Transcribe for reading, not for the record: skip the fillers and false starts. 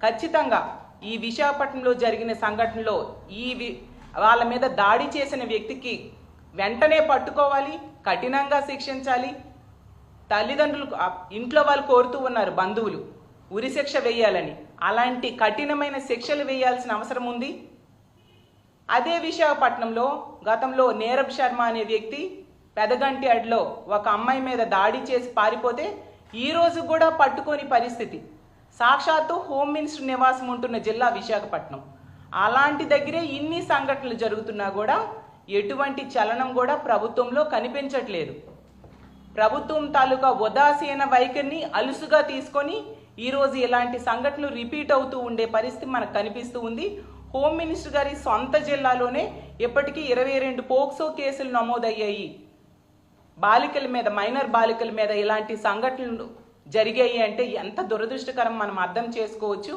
ఖచ్చితంగా ఈ విశాఖపట్నంలో జరిగిన సంఘటనలో వాళ్ళ మీద దాడి చేసిన వ్యక్తికి వెంటనే పట్టుకోవాలి, కఠినంగా శిక్షించాలి. తల్లిదండ్రులు ఇంట్లో వాళ్ళు కోరుతూ ఉన్నారు, బంధువులు ఉరిశిక్ష వేయాలని. అలాంటి కఠినమైన శిక్షలు వేయాల్సిన అవసరం ఉంది. అదే విశాఖపట్నంలో గతంలో నీరబ్ శర్మ అనే వ్యక్తి పెదగంటి అడిలో ఒక అమ్మాయి మీద దాడి చేసి పారిపోతే ఈ రోజు కూడా పట్టుకోని పరిస్థితి. సాక్షాత్తు హోమ్ మినిస్టర్ నివాసం ఉంటున్న జిల్లా విశాఖపట్నం. అలాంటి దగ్గరే ఇన్ని సంఘటనలు జరుగుతున్నా కూడా ఎటువంటి చలనం కూడా ప్రభుత్వంలో కనిపించట్లేదు. ప్రభుత్వం తాలూకా ఉదాసీన వైఖరిని అలుసుగా తీసుకొని ఈరోజు ఇలాంటి సంఘటనలు రిపీట్ అవుతూ ఉండే పరిస్థితి మనకు కనిపిస్తూ ఉంది. హోమ్ మినిస్టర్ గారి సొంత జిల్లాలోనే ఇప్పటికీ 22 పోక్సో కేసులు నమోదయ్యాయి. బాలికల మీద, మైనర్ బాలికల మీద ఇలాంటి సంఘటనలు జరిగాయి అంటే ఎంత దురదృష్టకరం మనం అర్థం చేసుకోవచ్చు.